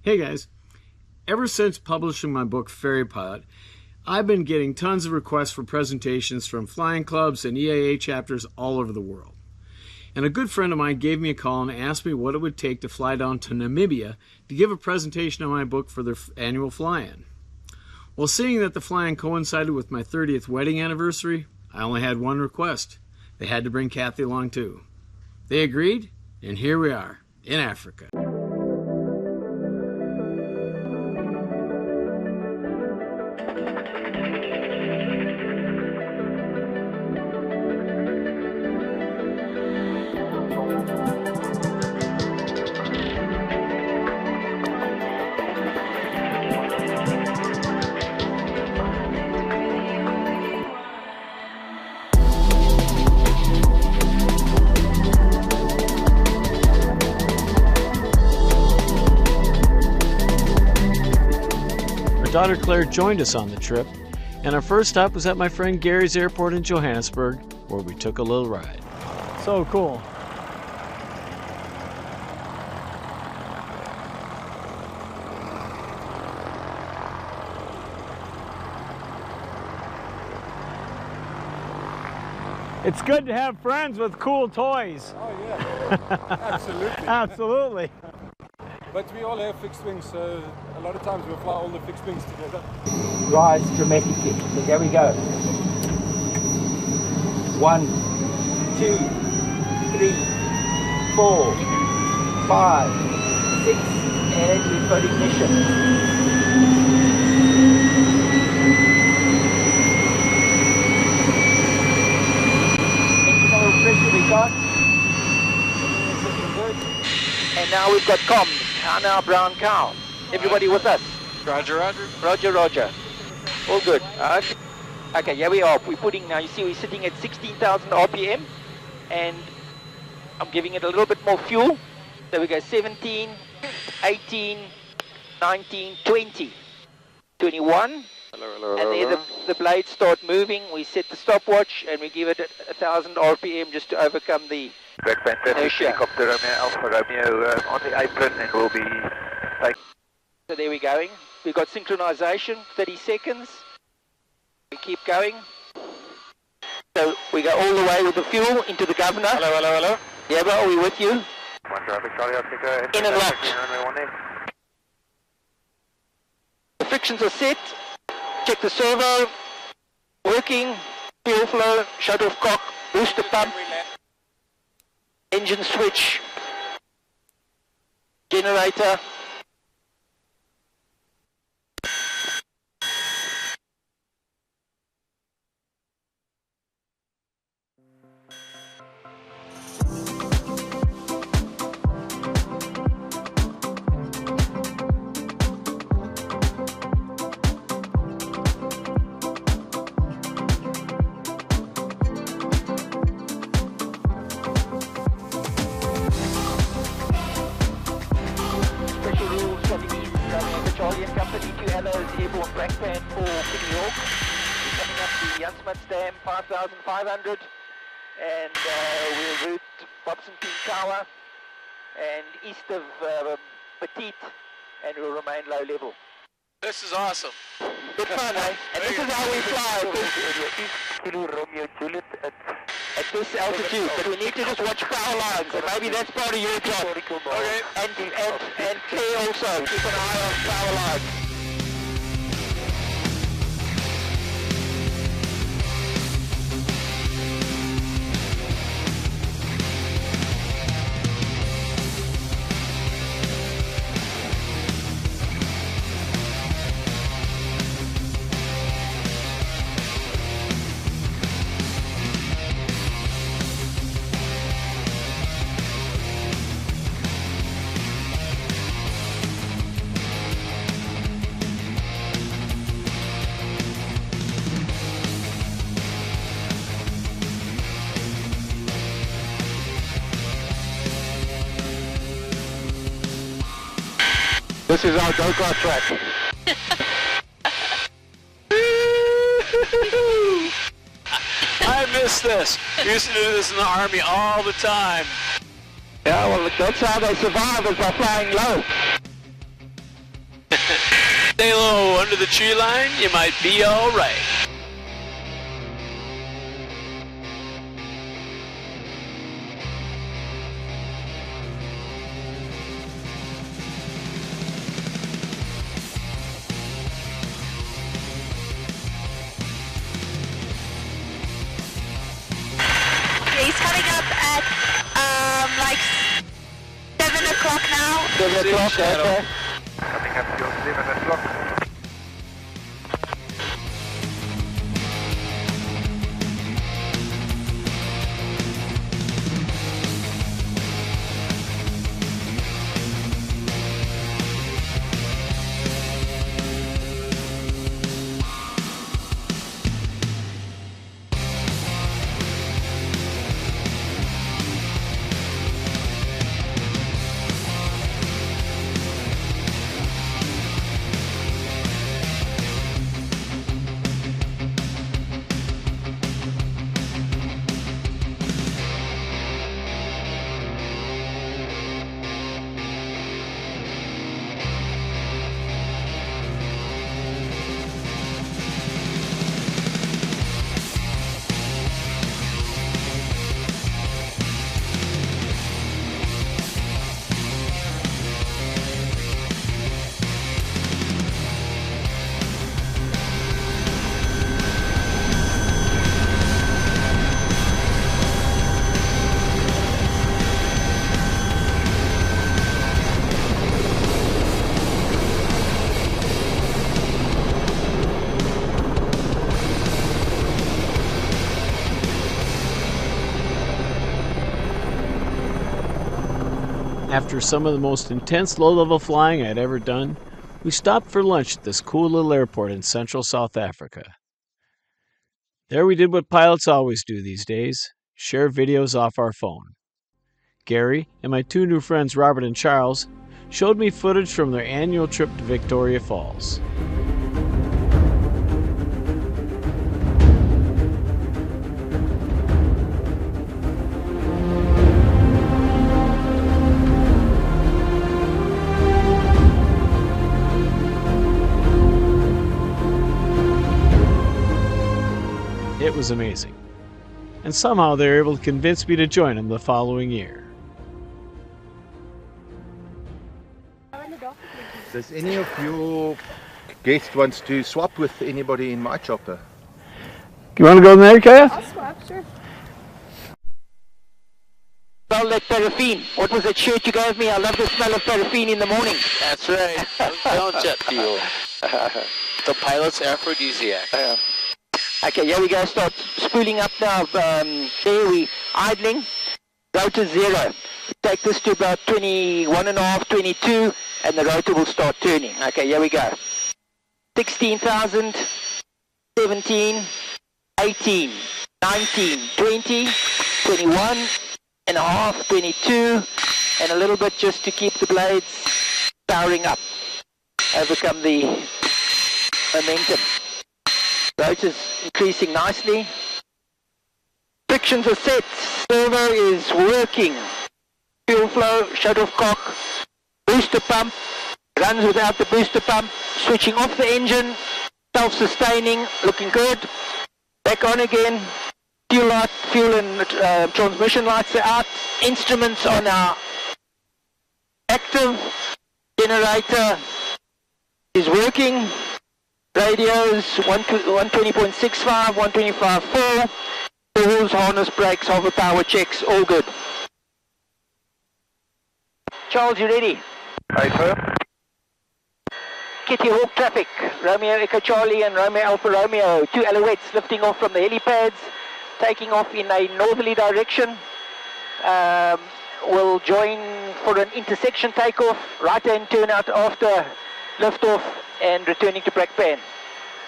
Hey guys, ever since publishing my book Ferry Pilot, I've been getting tons of requests for presentations from flying clubs and EAA chapters all over the world. And a good friend of mine gave me a call and asked me what it would take to fly down to Namibia to give a presentation on my book for their annual fly-in. Well, seeing that the fly-in coincided with my 30th wedding anniversary, I only had one request. They had to bring Cathy along too. They agreed, and here we are, in Africa. Our daughter Claire joined us on the trip, and our first stop was at my friend Gary's airport in Johannesburg, where we took a little ride. So cool. It's good to have friends with cool toys. Oh yeah, absolutely. Absolutely. But we all have fixed wings, so a lot of times we'll fly all the fixed wings together. Rise dramatically. So there we go. 1, 2, 3, 4, 5, 6, and we've got ignition. External pressure we got. Looking good. And now we've got comms. On our brown cow. Everybody with us? Roger, roger. Roger, roger. All good. Okay, here we are. We're putting, now you see we're sitting at 16,000 RPM and I'm giving it a little bit more fuel. So we go 17, 18, 19, 20, 21. Hello, And there the blades start moving. We set the stopwatch and we give it 1,000 RPM just to overcome the Red Fantastic helicopter Romeo Alpha Romeo on the apron, and we'll be taking. So there we're going. We've got synchronization, 30 seconds. We keep going. So we go all the way with the fuel into the governor. Hello, hello, hello. Yeah, but are we with you? One traffic, Charlie, Africa. In and locked. The frictions are set. Check the servo. Working. Fuel flow. Shut off cock. Booster pump. Engine switch. Generator. Airborne Black Band for New York. We're coming up the Jansmats Dam, 5,500, and we'll route Bobson King Tower and east of Petite, and we'll remain low level. This is awesome. Good fun, eh? And this is how we fly at this altitude, but we need to just watch power lines, and maybe that's part of your job. Okay. And Claire also, keep an eye on power lines. This is our go-kart track. I miss this. Used to do this in the Army all the time. Yeah, well, that's how they survive, is by flying low. Stay low under the tree line, you might be all right. He's coming up at like 7 o'clock now. 7 o'clock, okay. Coming up to 7 o'clock. After some of the most intense low-level flying I'd ever done, we stopped for lunch at this cool little airport in central South Africa. There we did what pilots always do these days, share videos off our phone. Gary and my two new friends Robert and Charles showed me footage from their annual trip to Victoria Falls. It was amazing, and somehow they were able to convince me to join them the following year. Does any of your guests wants to swap with anybody in my chopper? You want to go in there, Kaya? I'll swap, sure. Smell that paraffin. What was that shirt you gave me? I love the smell of paraffin in the morning. That's right. Don't jet fuel. The pilot's aphrodisiac. Okay, here we go. Start spooling up now. There we idling. Rotor 0. Take this to about 21.5, 22, and the rotor will start turning. Okay, here we go. 16,000, 17, 18, 19, 20, 21 and a half, 22, and a little bit just to keep the blades powering up. Overcome the momentum. Rotor's increasing nicely. Frictions are set. Servo is working. Fuel flow, shut-off cock. Booster pump. Runs without the booster pump. Switching off the engine. Self-sustaining. Looking good. Back on again. Fuel and transmission lights are out. Instruments are now active. Generator is working. Radios 120.65, 125.4. Tools, harness, brakes, hover power checks, all good. Charles, you ready? Aye, sir. Kitty Hawk traffic. Romeo Echo Charlie and Romeo Alpha Romeo. 2 Alouettes lifting off from the helipads, taking off in a northerly direction. We'll join for an intersection takeoff, right hand turn out after liftoff, and returning to Brakpan.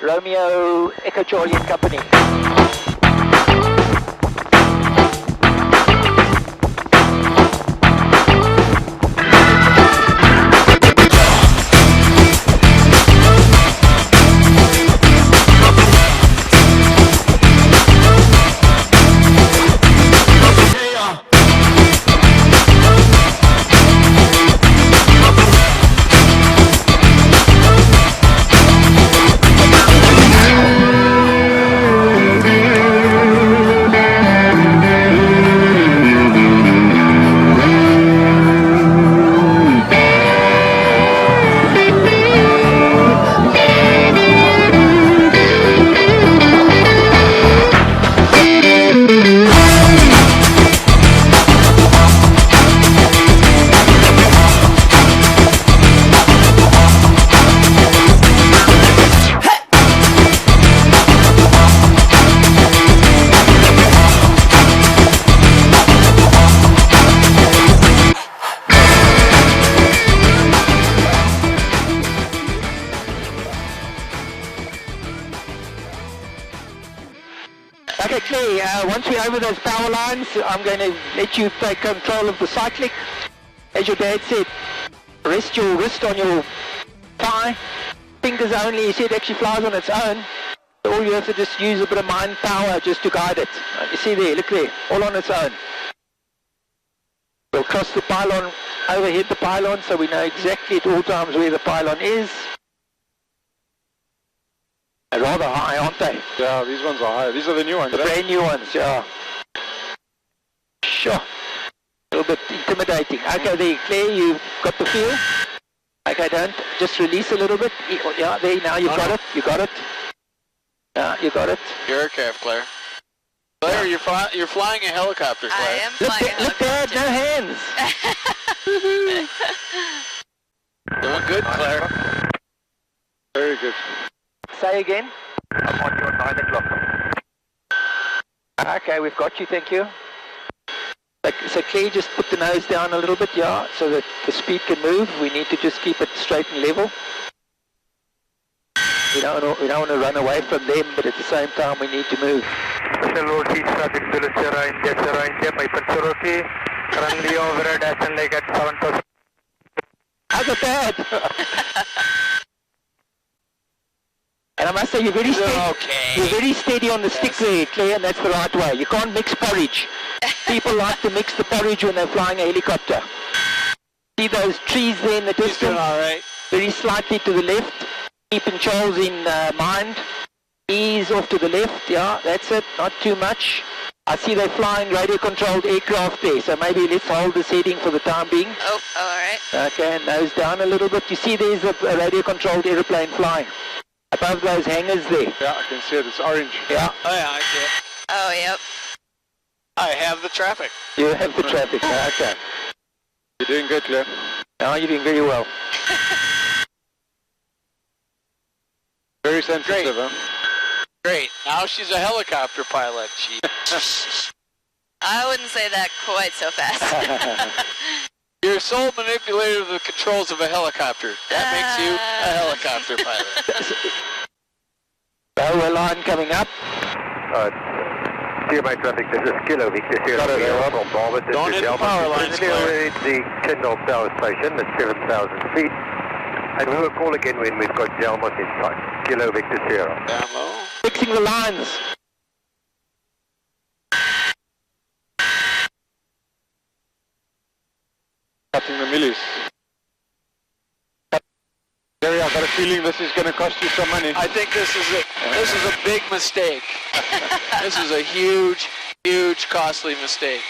Romeo Echo Charlie and Company. Claire, once we're over those power lines, I'm going to let you take control of the cyclic. As your dad said, rest your wrist on your thigh. Fingers only, you see it actually flies on its own. So all you have to just use a bit of mind power just to guide it. You see there, look there, all on its own. We'll cross the pylon, overhead the pylon, so we know exactly at all times where the pylon is. They're rather high, aren't they? Yeah, these ones are high. These are the new ones, The brand new ones, yeah. Sure. A little bit intimidating. Okay, there, Claire, you've got the feel. Okay, don't. Just release a little bit. Yeah, there, now you've got it. You got it. Yeah, you got it. Your aircraft, Claire. Claire, you're flying a helicopter, Claire. I am flying a Look, Dad, no hands. Doing good, Claire. Very good. Say again. I'm on your 9 o'clock. Okay, we've got you, thank you. So Claire, just put the nose down a little bit, yeah, so that the speed can move. We need to just keep it straight and level. We don't want to run away from them, but at the same time we need to move. Hello, seat traffic to the Terrain, my Pensuroki, currently over at Aston Lake at 7,000. How's it bad? And I must say, you're very steady. Okay. You're very steady on the stick there, Claire, and that's the right way. You can't mix porridge. People like to mix the porridge when they're flying a helicopter. See those trees there in the He's distance? doing all right. Very slightly to the left. Keeping Charles in mind. Ease off to the left, yeah, that's it, not too much. I see they're flying radio-controlled aircraft there, so maybe let's hold this heading for the time being. Oh, alright. Okay, nose down a little bit. You see there's a radio-controlled airplane flying above those hangars there. Yeah, I can see it. It's orange. Yeah, Oh, yeah, I see it. Oh, yep. I have the traffic. you have the traffic. Okay. You're doing good, Claire. No, you're doing very well. Very sensitive, huh? Great. Now she's a helicopter pilot. I wouldn't say that quite so fast. You're sole manipulator of the controls of a helicopter. That makes you a helicopter pilot. Power line coming up. CMI traffic, this is Kilo Victor Sierra from Bravo. This Don't is hit the Delta. power lines, Presently at the Tyndall Power Station at 7,000 feet. And we will call again when we've got Delmos in sight. Kilo Victor Sierra. Down low. Fixing the lines. Cutting the millies. Gary, I've got a feeling this is going to cost you some money. I think this is a big mistake. This is a huge, huge, costly mistake.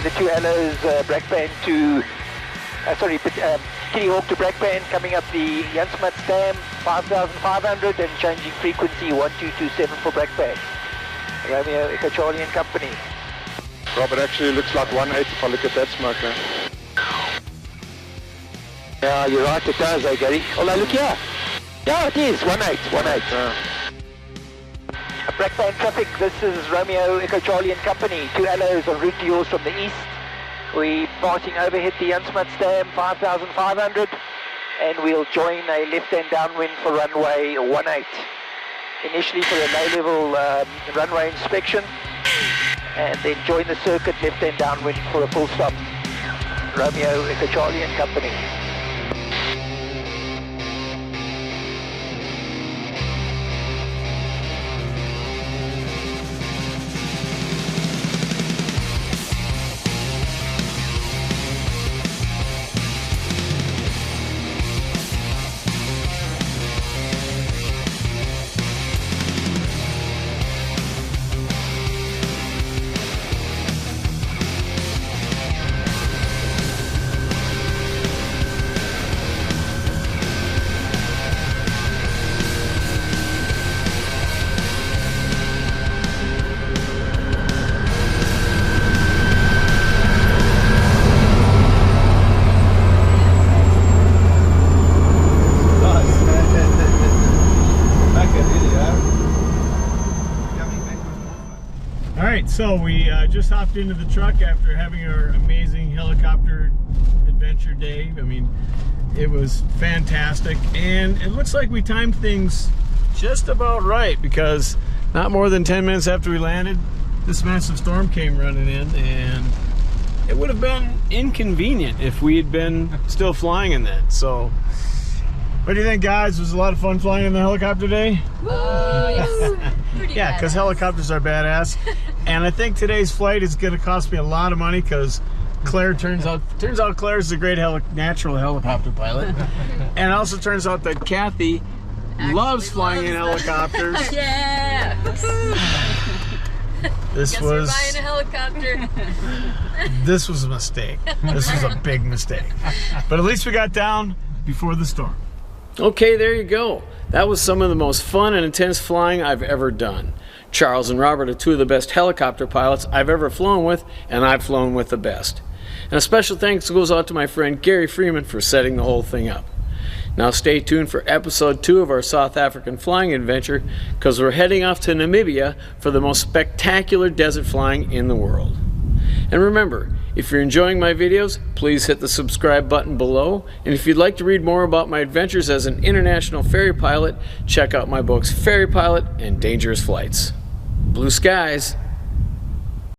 The two Hellos, Brakpan to, Kitty Hawk to Brakpan, coming up the Jansmat Stam, 5,500 and changing frequency 1227 for Brakpan. Romeo Echo Charlie and Company. Robert, actually looks like 1.8 if I look at that smoke now. Yeah, you're right, it does, Gary. Although, look here. Yeah, it is, 1.8, 1.8. Brakpan traffic, this is Romeo Echo Charlie and Company. Two Hellos en route to yours from the east. We're passing overhead the Jansmat Stam, 5,500. And we'll join a left-hand downwind for runway 18. initially for a low-level runway inspection, and then join the circuit left and downwind for a full stop. Romeo, Echo Charlie and company. Alright, so we just hopped into the truck after having our amazing helicopter adventure day. I mean, it was fantastic, and it looks like we timed things just about right, because not more than 10 minutes after we landed, this massive storm came running in, and it would have been inconvenient if we had been still flying in that. So what do you think, guys? Was it a lot of fun flying in the helicopter today? Yeah, because helicopters are badass. And I think today's flight is going to cost me a lot of money, because Claire turns out Claire's a great natural helicopter pilot. And it also turns out that Cathy loves flying in helicopters. Yeah. Guess we're buying a helicopter. This was a mistake. This was a big mistake. But at least we got down before the storm. Okay, there you go. That was some of the most fun and intense flying I've ever done. Charles and Robert are two of the best helicopter pilots I've ever flown with, and I've flown with the best. And a special thanks goes out to my friend Gary Freeman for setting the whole thing up. Now stay tuned for episode 2 of our South African flying adventure, because we're heading off to Namibia for the most spectacular desert flying in the world. And remember, if you're enjoying my videos, please hit the subscribe button below. And if you'd like to read more about my adventures as an international ferry pilot, check out my books Ferry Pilot and Dangerous Flights. Blue skies!